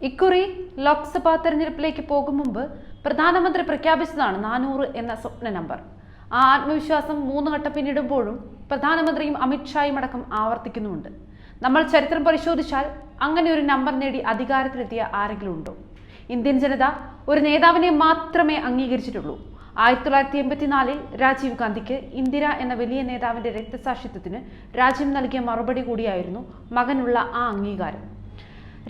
ഇക്കുറി ലോക്സഭാ തെരഞ്ഞെടുപ്പിലേക്ക് പോകും മുമ്പ് പ്രധാനമന്ത്രി പ്രഖ്യാപിച്ചതാണ് 400 എന്ന സ്വപ്ന നമ്പർ. ആ ആത്മവിശ്വാസം 3 ഘട്ടം പിന്നിടുമ്പോഴും പ്രധാനമന്ത്രിയും അമിത്ഷായും അടക്കം ആവർത്തിക്കുന്നുമുണ്ട്. നമ്മൾ ചരിത്രം പരിശോധിച്ചാൽ അങ്ങനെ ഒരു നമ്പർ നേടി അധികാരത്തിലെത്തിയ ആരെങ്കിലും ഉണ്ടോ? ഇന്ത്യൻ ജനത ഒരു നേതാവിനെ മാത്രമേ അംഗീകരിച്ചിട്ടുള്ളൂ. 1984 രാജീവ് ഗാന്ധിക്ക് ഇന്ദിര എന്ന വലിയ നേതാവിന്റെ രക്തസാക്ഷിത്വത്തിന് രാജ്യം നൽകിയ മറുപടി കൂടിയായിരുന്നു മകനുള്ള ആ അംഗീകാരം.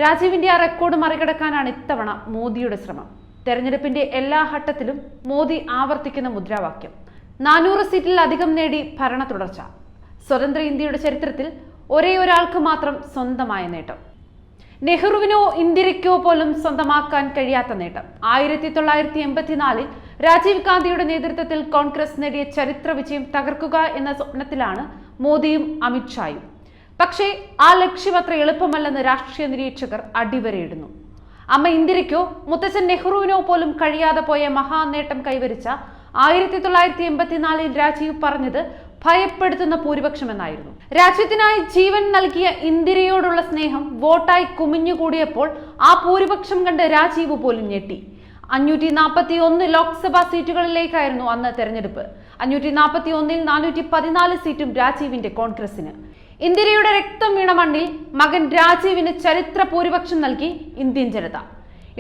രാജീവിന്റെ ആ റെക്കോർഡ് മറികടക്കാനാണ് ഇത്തവണ മോദിയുടെ ശ്രമം. തെരഞ്ഞെടുപ്പിന്റെ എല്ലാ ഘട്ടത്തിലും മോദി ആവർത്തിക്കുന്ന മുദ്രാവാക്യം 400 സീറ്റിൽ അധികം നേടി ഭരണ തുടർച്ച. സ്വതന്ത്ര ഇന്ത്യയുടെ ചരിത്രത്തിൽ ഒരേ ഒരാൾക്ക് മാത്രം സ്വന്തമായ നേട്ടം. നെഹ്റുവിനോ ഇന്ദിരയ്ക്കോ പോലും സ്വന്തമാക്കാൻ കഴിയാത്ത നേട്ടം. 1984 രാജീവ് ഗാന്ധിയുടെ നേതൃത്വത്തിൽ കോൺഗ്രസ് നേടിയ ചരിത്ര വിജയം തകർക്കുക എന്ന സ്വപ്നത്തിലാണ് മോദിയും അമിത്ഷായും. പക്ഷേ ആ ലക്ഷ്യം അത്ര എളുപ്പമല്ലെന്ന് രാഷ്ട്രീയ നിരീക്ഷകർ അടിവരയിടുന്നു. അമ്മ ഇന്ദിരയ്ക്കോ മുത്തച്ഛൻ നെഹ്റുവിനോ പോലും കഴിയാതെ പോയ മഹാനേട്ടം കൈവരിച്ച 1984 രാജീവ് പറഞ്ഞത് ഭയപ്പെടുത്തുന്ന ഭൂരിപക്ഷമെന്നായിരുന്നു. രാജ്യത്തിനായി ജീവൻ നൽകിയ ഇന്ദിരയോടുള്ള സ്നേഹം വോട്ടായി കുമിഞ്ഞുകൂടിയപ്പോൾ ആ ഭൂരിപക്ഷം കണ്ട് രാജീവ് പോലും ഞെട്ടി. 541 ലോക്സഭാ സീറ്റുകളിലേക്കായിരുന്നു അന്ന് തെരഞ്ഞെടുപ്പ്. 541-ൽ 414 സീറ്റും രാജീവിന്റെ കോൺഗ്രസിന്. ഇന്ദിരയുടെ രക്തം വീണ മണ്ണിൽ മകൻ രാജീവിന് ചരിത്ര ഭൂരിപക്ഷം നൽകി ഇന്ത്യൻ ജനത.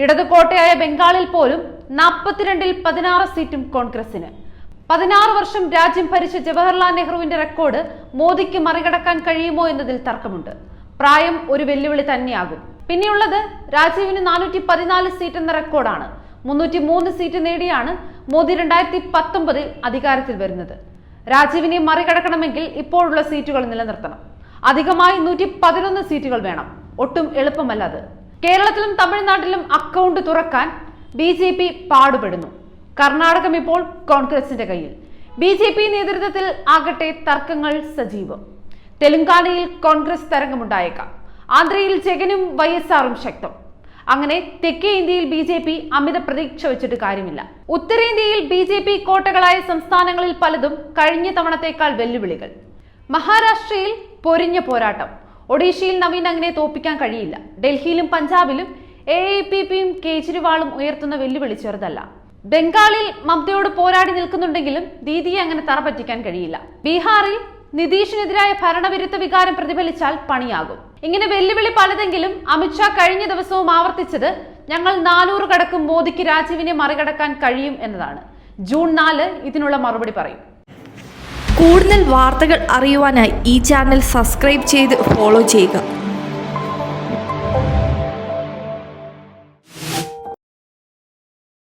ഇടതു കോട്ടയായ ബംഗാളിൽ പോലും 42-ൽ 16 സീറ്റും കോൺഗ്രസിന്. 16 വർഷം രാജ്യം ഭരിച്ച ജവഹർലാൽ നെഹ്റുവിന്റെ റെക്കോർഡ് മോദിക്ക് മറികടക്കാൻ കഴിയുമോ എന്നതിൽ തർക്കമുണ്ട്. പ്രായം ഒരു വെല്ലുവിളി തന്നെയാകും. പിന്നെയുള്ളത് രാജീവിന് 414 സീറ്റ് എന്ന റെക്കോർഡാണ്. 303 സീറ്റ് നേടിയാണ് മോദി 2019-ൽ അധികാരത്തിൽ വരുന്നത്. രാജീവിനെ മറികടക്കണമെങ്കിൽ ഇപ്പോഴുള്ള സീറ്റുകൾ നിലനിർത്തണം. അധികമായി 111 സീറ്റുകൾ വേണം. ഒട്ടും എളുപ്പമല്ല അത്. കേരളത്തിലും തമിഴ്നാട്ടിലും അക്കൗണ്ട് തുറക്കാൻ BJP പാടുപെടുന്നു. കർണാടകം ഇപ്പോൾ കോൺഗ്രസിന്റെ കയ്യിൽ. BJP നേതൃത്വത്തിൽ ആകട്ടെ തർക്കങ്ങൾ സജീവം. തെലുങ്കാനയിൽ കോൺഗ്രസ് തരംഗമുണ്ടായേക്കാം. ആന്ധ്രയിൽ ജഗനും YSRും ശക്തം. അങ്ങനെ തെക്കേ ഇന്ത്യയിൽ BJP അമിത പ്രതീക്ഷ വെച്ചിട്ട് കാര്യമില്ല. ഉത്തരേന്ത്യയിൽ BJP കോട്ടകളായ സംസ്ഥാനങ്ങളിൽ പലതും കഴിഞ്ഞ തവണത്തേക്കാൾ വെല്ലുവിളികൾ. മഹാരാഷ്ട്രയിൽ പൊരിഞ്ഞ പോരാട്ടം. ഒഡീഷയിൽ നവീൻ അങ്ങനെ തോൽപ്പിക്കാൻ കഴിയില്ല. ഡൽഹിയിലും പഞ്ചാബിലും AAPPയും കേജ്രിവാളും ഉയർത്തുന്ന വെല്ലുവിളി ചെറുതല്ല. ബംഗാളിൽ മമതയോട് പോരാടി നിൽക്കുന്നുണ്ടെങ്കിലും ദീദിയെ അങ്ങനെ തറപറ്റിക്കാൻ കഴിയില്ല. ബീഹാറിൽ നിതീഷിനെതിരായ ഭരണവിരുദ്ധ വികാരം പ്രതിഫലിച്ചാൽ പണിയാകും. ഇങ്ങനെ വെല്ലുവിളി പലതെങ്കിലും അമിത്ഷാ കഴിഞ്ഞ ദിവസവും ആവർത്തിച്ചത് ഞങ്ങൾ 400 കടക്കും, മോദിക്ക് രാജീവിനെ മറികടക്കാൻ കഴിയും എന്നതാണ്. ജൂൺ 4 ഇതിനുള്ള മറുപടി പറയും. കൂടുതൽ വാർത്തകൾ അറിയുവാനായി ഈ ചാനൽ സബ്സ്ക്രൈബ് ചെയ്ത് ഫോളോ ചെയ്യുക.